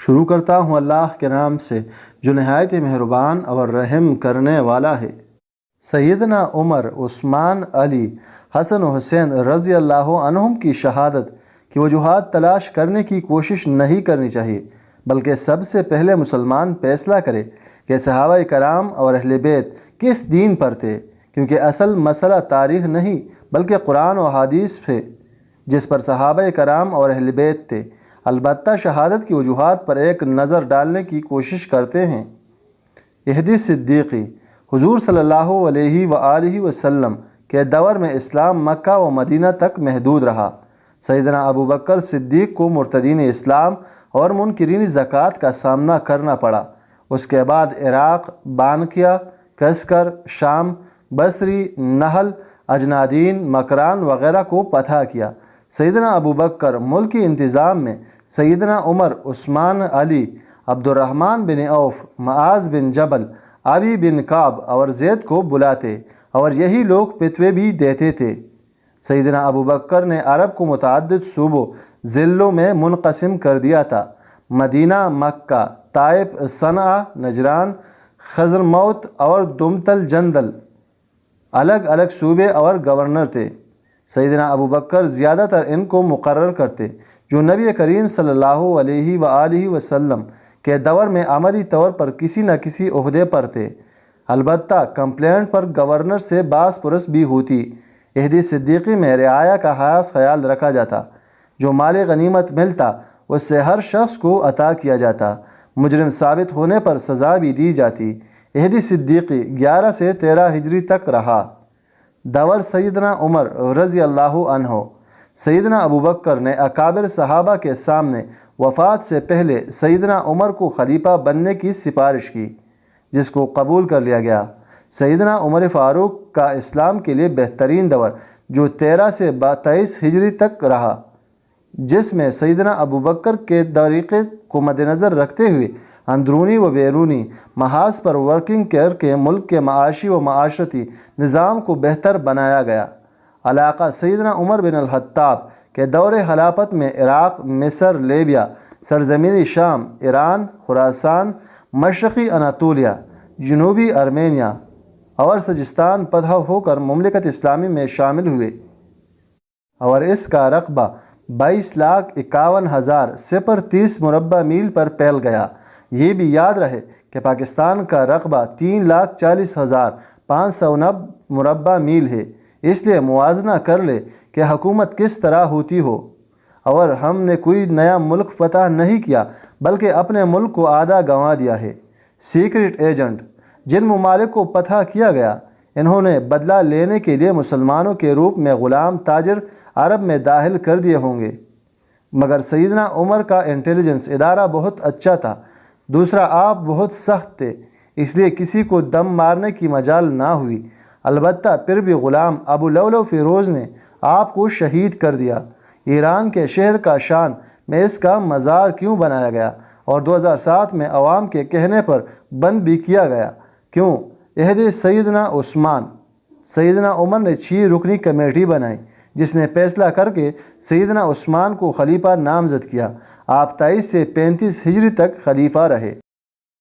شروع کرتا ہوں اللہ کے نام سے جو نہایت مہربان اور رحم کرنے والا ہے۔ سیدنا عمر، عثمان، علی، حسن و حسین رضی اللہ عنہم کی شہادت کی وجوہات تلاش کرنے کی کوشش نہیں کرنی چاہیے، بلکہ سب سے پہلے مسلمان فیصلہ کرے کہ صحابہ کرام اور اہل بیت کس دین پر تھے، کیونکہ اصل مسئلہ تاریخ نہیں بلکہ قرآن و حدیث ہے جس پر صحابہ کرام اور اہل بیت تھے۔ البتہ شہادت کی وجوہات پر ایک نظر ڈالنے کی کوشش کرتے ہیں۔ یہودی صدیقی، حضور صلی اللہ علیہ وآلہ وسلم کے دور میں اسلام مکہ و مدینہ تک محدود رہا۔ سیدنا ابوبکر صدیق کو مرتدین اسلام اور منکرین زکوٰۃ کا سامنا کرنا پڑا۔ اس کے بعد عراق، بانکیا، کسکر، شام، بصری، نحل، اجنادین، مکران وغیرہ کو فتح کیا۔ سیدنا ابوبکر ملکی انتظام میں سیدنا عمر، عثمان، علی، عبد الرحمن بن عوف، معاذ بن جبل، ابی بن کعب اور زید کو بلاتے اور یہی لوگ فتوے بھی دیتے تھے۔ سیدنا ابوبکر نے عرب کو متعدد صوبوں، ضلعوں میں منقسم کر دیا تھا۔ مدینہ، مکہ، طائف، صنعا، نجران، حضرموت اور دمتل جندل الگ الگ صوبے اور گورنر تھے۔ سیدنا ابوبکر زیادہ تر ان کو مقرر کرتے جو نبی کریم صلی اللہ علیہ وآلہ وسلم کے دور میں عملی طور پر کسی نہ کسی عہدے پر تھے۔ البتہ کمپلینٹ پر گورنر سے باز پرس بھی ہوتی۔ یہودی صدیقی میں رعایا کا خاص خیال رکھا جاتا۔ جو مال غنیمت ملتا اس سے ہر شخص کو عطا کیا جاتا۔ مجرم ثابت ہونے پر سزا بھی دی جاتی۔ یہودی صدیقی 11 سے 13 ہجری تک رہا۔ دور سیدنا عمر رضی اللہ عنہ۔ سیدنا ابوبکر نے اکابر صحابہ کے سامنے وفات سے پہلے سیدنا عمر کو خلیفہ بننے کی سفارش کی، جس کو قبول کر لیا گیا۔ سیدنا عمر فاروق کا اسلام کے لیے بہترین دور جو 13 سے 23 ہجری تک رہا، جس میں سیدنا ابوبکر کے طریقے کو مد نظر رکھتے ہوئے اندرونی و بیرونی محاذ پر ورکنگ کر کے ملک کے معاشی و معاشرتی نظام کو بہتر بنایا گیا۔ علاقہ سیدنا عمر بن الخطاب کے دور خلافت میں عراق، مصر، لیبیا، سرزمین شام، ایران، خراسان، مشرقی اناطولیہ، جنوبی ارمینیا اور سجستان فتح ہو کر مملکت اسلامی میں شامل ہوئے اور اس کا رقبہ 22,51,030 مربع میل پر پھیل گیا۔ یہ بھی یاد رہے کہ پاکستان کا رقبہ 3,40,509 مربع میل ہے، اس لیے موازنہ کر لے کہ حکومت کس طرح ہوتی ہو۔ اور ہم نے کوئی نیا ملک فتح نہیں کیا بلکہ اپنے ملک کو آدھا گنوا دیا ہے۔ سیکرٹ ایجنٹ جن ممالک کو فتح کیا گیا، انہوں نے بدلہ لینے کے لیے مسلمانوں کے روپ میں غلام تاجر عرب میں داخل کر دیے ہوں گے، مگر سیدنا عمر کا انٹیلیجنس ادارہ بہت اچھا تھا۔ دوسرا، آپ بہت سخت تھے، اس لیے کسی کو دم مارنے کی مجال نہ ہوئی۔ البتہ پھر بھی غلام ابو لؤلؤ فیروز نے آپ کو شہید کر دیا۔ ایران کے شہر کاشان میں اس کا مزار کیوں بنایا گیا اور 2007 میں عوام کے کہنے پر بند بھی کیا گیا؟ کیوں؟ عہد سیدنا عثمان۔ سیدنا عمر نے 6 رکنی کمیٹی بنائی جس نے فیصلہ کر کے سیدنا عثمان کو خلیفہ نامزد کیا۔ آپ 23 سے 35 ہجری تک خلیفہ رہے۔